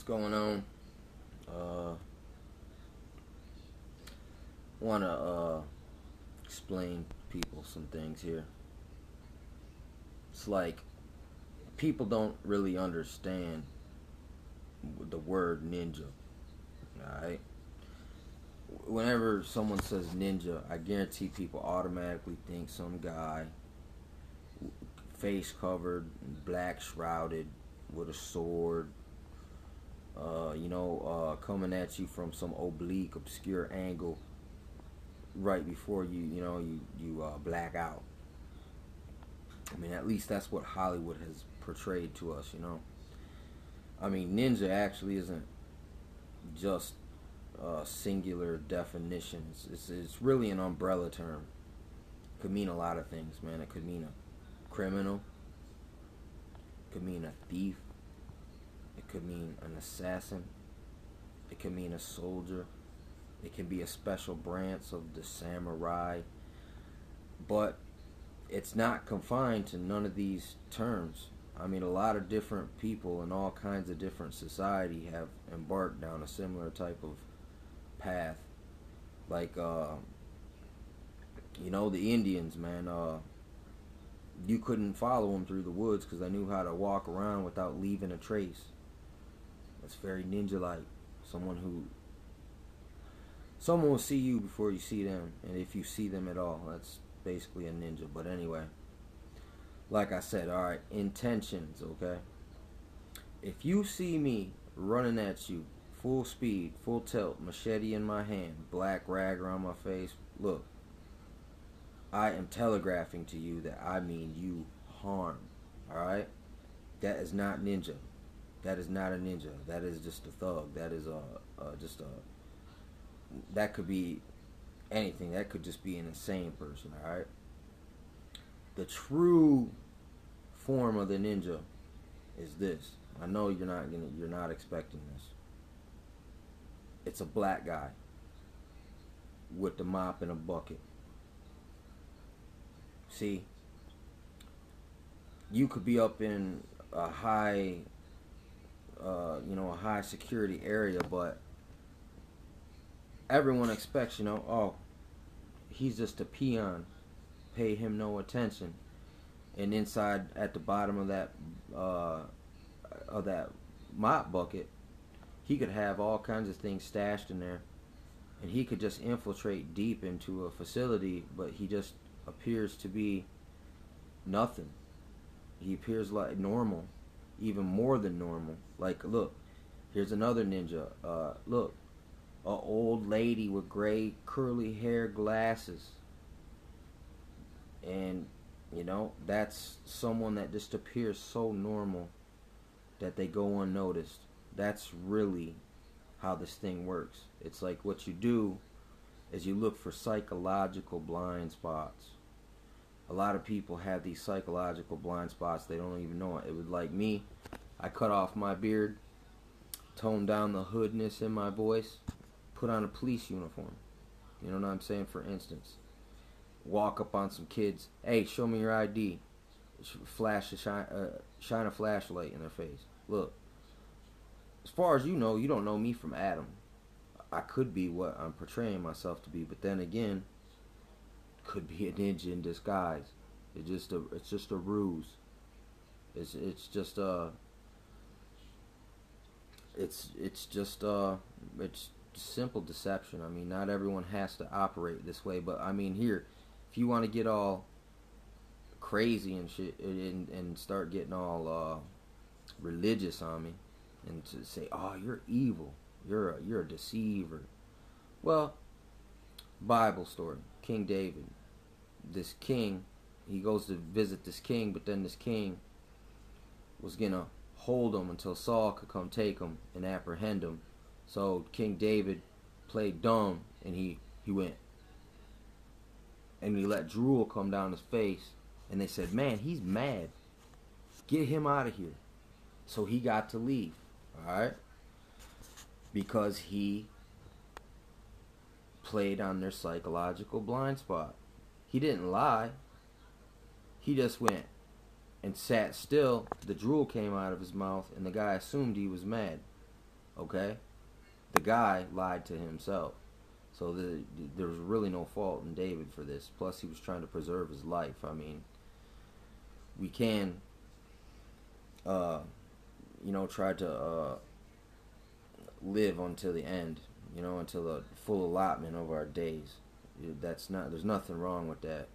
going on? Uh, want to explain to people some things here. It's like people don't really understand the word ninja. Alright? Whenever someone says ninja, I guarantee people automatically think some guy, face covered, black shrouded, with a sword, coming at you from some oblique, obscure angle right before you black out. I mean, at least that's what Hollywood has portrayed to us, I mean, ninja actually isn't just singular definitions. It's really an umbrella term. It could mean a lot of things, man. It could mean a criminal. It could mean a thief. It could mean an assassin. It could mean a soldier. It can be a special branch of the samurai. But it's not confined to none of these terms. I mean, a lot of different people in all kinds of different society have embarked down a similar type of path. Like, the Indians, man, you couldn't follow them through the woods because they knew how to walk around without leaving a trace. That's very ninja-like. Someone will see you before you see them, and if you see them at all, that's basically a ninja. But anyway, like I said, alright, intentions, okay? If you see me running at you, full speed, full tilt, machete in my hand, black rag around my face, look, I am telegraphing to you that I mean you harm, alright? That is not ninja. That is not a ninja. That is just a thug. That is that could be anything. That could just be an insane person, alright? The true form of the ninja is this. I know you're not expecting this. It's a black guy with the mop and a bucket. See, you could be up in a high security area, but everyone expects, oh, he's just a peon, pay him no attention. And inside, at the bottom of that mop bucket, he could have all kinds of things stashed in there, and he could just infiltrate deep into a facility, but he just appears to be nothing. He appears like normal, even more than normal. Like, look, here's another ninja. Look, a old lady with gray curly hair, glasses, and that's someone that just appears so normal that they go unnoticed. That's really how this thing works. It's like what you do is you look for psychological blind spots. A lot of people have these psychological blind spots. They don't even know it. It was like me. I cut off my beard, toned down the hoodness in my voice, put on a police uniform. You know what I'm saying? For instance, walk up on some kids. Hey, show me your ID. Shine a flashlight in their face. Look, as far as you don't know me from Adam. I could be what I'm portraying myself to be, but then again, could be a ninja in disguise. It's just a ruse. It's simple deception. I mean, not everyone has to operate this way, but I mean, here, if you want to get all crazy and shit and start getting all religious on me and to say, oh, you're evil, you're a deceiver. Well, Bible story, King David. This king, he goes to visit this king, but then this king was gonna hold him until Saul could come take him and apprehend him. So King David played dumb, and he went, and he let drool come down his face, and they said, man, he's mad, get him out of here. So he got to leave, alright, because he played on their psychological blind spot. He didn't lie. He just went and sat still. The drool came out of his mouth, and the guy assumed he was mad. Okay, the guy lied to himself. So there was really no fault in David for this. Plus, he was trying to preserve his life. I mean, we can, uh, try to live until the end. Until the full allotment of our days. That's not. There's nothing wrong with that.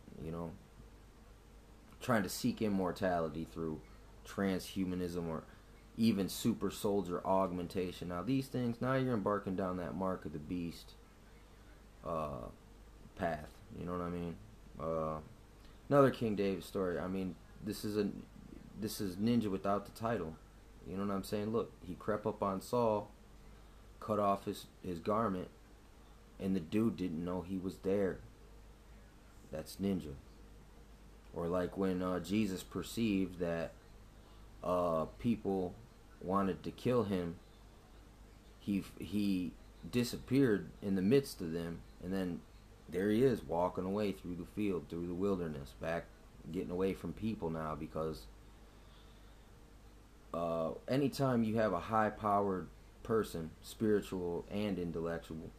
Trying to seek immortality through transhumanism or even super soldier augmentation. Now these things, now you're embarking down that mark of the beast path. You know what I mean? Another King David story. I mean, this is Ninja without the title. You know what I'm saying? Look, he crept up on Saul, cut off his garment, and the dude didn't know he was there. That's Ninja. Or like when Jesus perceived that people wanted to kill him, he disappeared in the midst of them, and then there he is walking away through the field, through the wilderness, back getting away from people now, because anytime you have a high-powered person, spiritual and intellectual,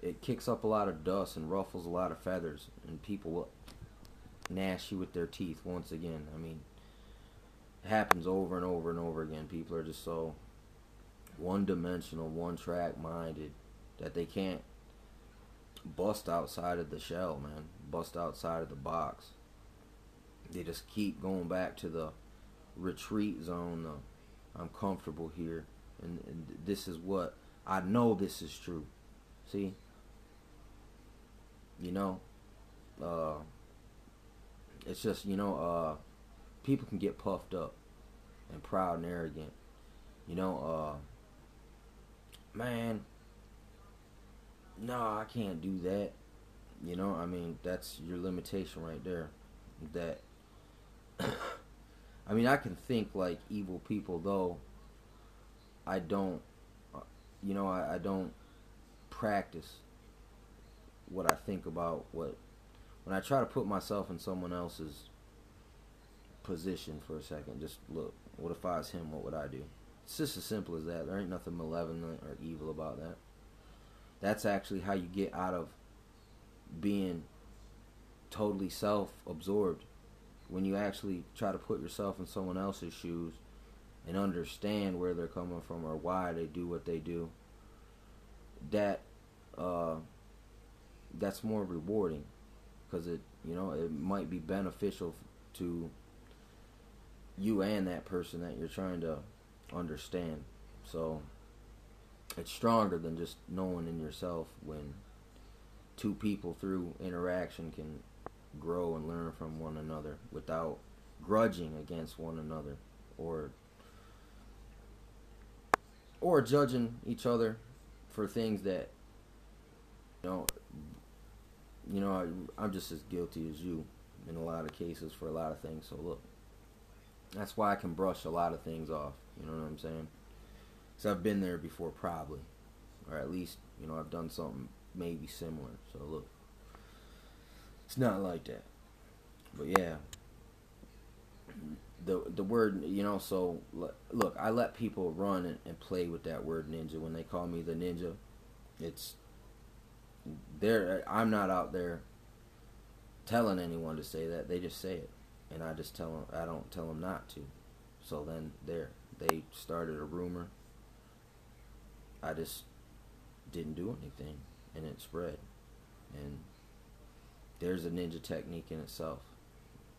it kicks up a lot of dust and ruffles a lot of feathers, and people will gnash you with their teeth once again. I mean, it happens over and over and over again. People are just so one-dimensional, one-track minded that they can't bust outside of the shell, man. Bust outside of the box. They just keep going back to the retreat zone. I'm comfortable here, and this is what I know. This is true. See, it's just people can get puffed up and proud and arrogant. Man, no, I can't do that. I mean, that's your limitation right there. That I mean, I can think like evil people, though I don't. I don't practice what I think about. When I try to put myself in someone else's position for a second, just look, what if I was him, what would I do? It's just as simple as that. There ain't nothing malevolent or evil about that. That's actually how you get out of being totally self-absorbed. When you actually try to put yourself in someone else's shoes and understand where they're coming from or why they do what they do, that's more rewarding, because it might be beneficial to you and that person that you're trying to understand. So it's stronger than just knowing in yourself, when two people through interaction can grow and learn from one another without grudging against one another or judging each other for things that I'm just as guilty as you in a lot of cases for a lot of things. So look, that's why I can brush a lot of things off. You know what I'm saying? Because I've been there before, probably, or at least I've done something maybe similar. So look, it's not like that. But yeah, the word, so look, I let people run and play with that word ninja. When they call me the ninja, it's there. I'm not out there telling anyone to say that. They just say it, and I just tell them. I don't tell them not to. So then they started a rumor. I just didn't do anything, and it spread. And there's a ninja technique in itself,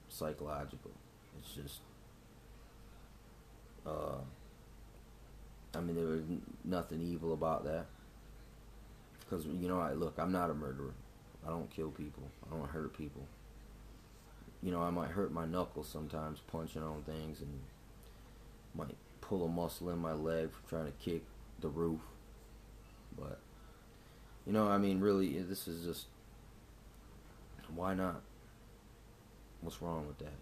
psychological. It's just, I mean, there was nothing evil about that. Because, I'm not a murderer. I don't kill people. I don't hurt people. I might hurt my knuckles sometimes punching on things, and might pull a muscle in my leg for trying to kick the roof. But, I mean, really, this is just, why not? What's wrong with that?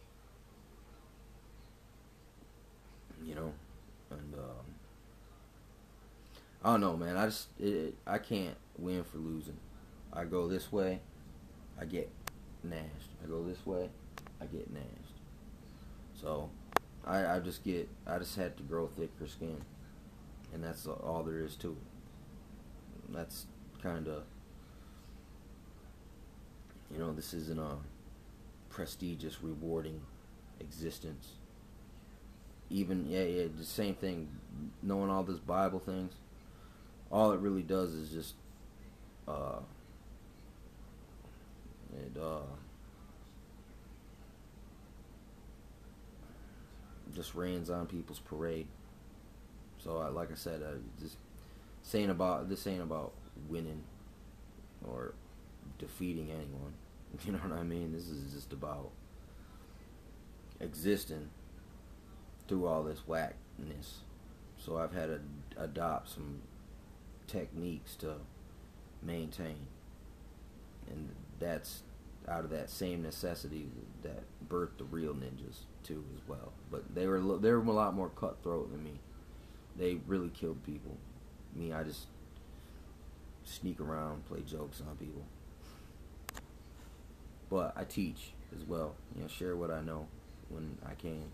And I don't know, man. I can't win for losing. I go this way, I get gnashed. I go this way, I get gnashed. So I just had to grow thicker skin. and that's all there is to it. That's kind of, you know, this isn't a prestigious, rewarding existence. Even, yeah, the same thing, knowing all this Bible things, all it really does is just, it, just rains on people's parade. So, like I said, this ain't about winning or defeating anyone. You know what I mean? This is just about existing through all this whackness. So I've had to adopt some techniques to maintain, and that's out of that same necessity that birthed the real ninjas too as well. But they were a lot more cutthroat than me. They really killed people. Me, I just sneak around, play jokes on people. But I teach as well. You know, share what I know when I can.